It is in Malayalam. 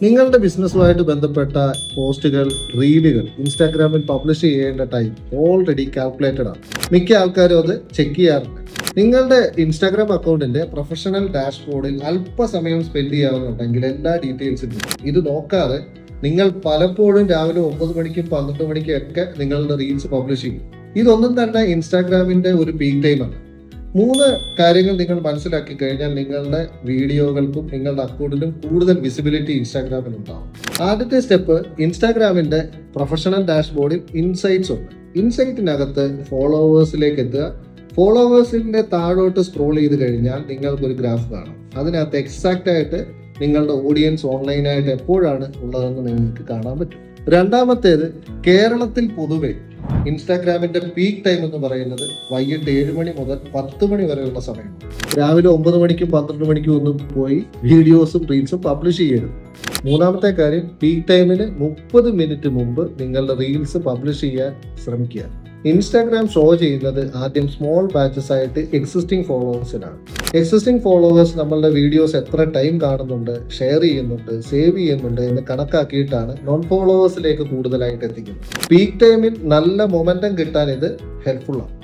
നിങ്ങളുടെ ബിസിനസ്സുമായിട്ട് ബന്ധപ്പെട്ട പോസ്റ്റുകൾ, റീലുകൾ ഇൻസ്റ്റാഗ്രാമിൽ പബ്ലിഷ് ചെയ്യേണ്ട ടൈം ഓൾറെഡി കാൽക്കുലേറ്റഡ് ആണ്. മിക്ക ആൾക്കാരും അത് ചെക്ക് ചെയ്യാറുണ്ട്. നിങ്ങളുടെ ഇൻസ്റ്റാഗ്രാം അക്കൗണ്ടിന്റെ പ്രൊഫഷണൽ ഡാഷ്ബോർഡിൽ അല്പസമയം സ്പെൻഡ് ചെയ്യാവുന്നുണ്ടെങ്കിൽ എല്ലാ ഡീറ്റെയിൽസും ഇത് നോക്കാതെ നിങ്ങൾ പലപ്പോഴും രാവിലെ 9 മണിക്കും 12 മണിക്കും ഒക്കെ നിങ്ങളുടെ റീൽസ് പബ്ലിഷ് ചെയ്യും. ഇതൊന്നും തന്നെ ഇൻസ്റ്റാഗ്രാമിന്റെ ഒരു പീക്ക് ടൈമാണ്. 3 കാര്യങ്ങൾ നിങ്ങൾ മനസ്സിലാക്കി കഴിഞ്ഞാൽ നിങ്ങളുടെ വീഡിയോകൾക്കും നിങ്ങളുടെ അക്കൗണ്ടിലും കൂടുതൽ വിസിബിലിറ്റി ഇൻസ്റ്റാഗ്രാമിൽ ഉണ്ടാവും. ആദ്യത്തെ സ്റ്റെപ്പ്, ഇൻസ്റ്റാഗ്രാമിന്റെ പ്രൊഫഷണൽ ഡാഷ്ബോർഡിൽ ഇൻസൈറ്റ്സ് ഉണ്ട്. ഇൻസൈറ്റിനകത്ത് ഫോളോവേഴ്സിലേക്ക് എത്തുക. ഫോളോവേഴ്സിന്റെ താഴോട്ട് സ്ക്രോൾ ചെയ്ത് കഴിഞ്ഞാൽ നിങ്ങൾക്കൊരു ഗ്രാഫ് കാണാം. അതിനകത്ത് എക്സാക്റ്റ് ആയിട്ട് നിങ്ങളുടെ ഓഡിയൻസ് ഓൺലൈനായിട്ട് എപ്പോഴാണ് ഉള്ളതെന്ന് നിങ്ങൾക്ക് കാണാൻ പറ്റും. രണ്ടാമത്തേത്, കേരളത്തിൽ പൊതുവെ ഇൻസ്റ്റാഗ്രാമിന്റെ പീക്ക് ടൈം എന്ന് പറയുന്നത് വൈകിട്ട് 7 മണി മുതൽ 10 മണി വരെയുള്ള സമയമാണ്. രാവിലെ 9 മണിക്കും 12 മണിക്കും ഒന്നും പോയി വീഡിയോസും റീൽസും പബ്ലിഷ് ചെയ്യരുത്. മൂന്നാമത്തെ കാര്യം, പീക്ക് ടൈമിന് 30 മിനിറ്റ് മുമ്പ് നിങ്ങളുടെ റീൽസ് പബ്ലിഷ് ചെയ്യാൻ ശ്രമിക്കുക. ഇൻസ്റ്റാഗ്രാം ഷോ ചെയ്യുന്നത് ആദ്യം സ്മോൾ ബാച്ചസ് ആയിട്ട് എക്സിസ്റ്റിംഗ് ഫോളോവേഴ്സിനാണ്. എക്സിസ്റ്റിംഗ് ഫോളോവേഴ്സ് നമ്മളുടെ വീഡിയോസ് എത്ര ടൈം കാണുന്നുണ്ട്, ഷെയർ ചെയ്യുന്നുണ്ട്, സേവ് ചെയ്യുന്നുണ്ട് എന്ന് കണക്കാക്കിയിട്ടാണ് നോൺ ഫോളോവേഴ്സിലേക്ക് കൂടുതലായിട്ട് എത്തിക്കുന്നത്. പീക്ക് ടൈമിൽ നല്ല മൊമെന്റം കിട്ടാൻ ഇത് ഹെൽപ്ഫുൾ ആണ്.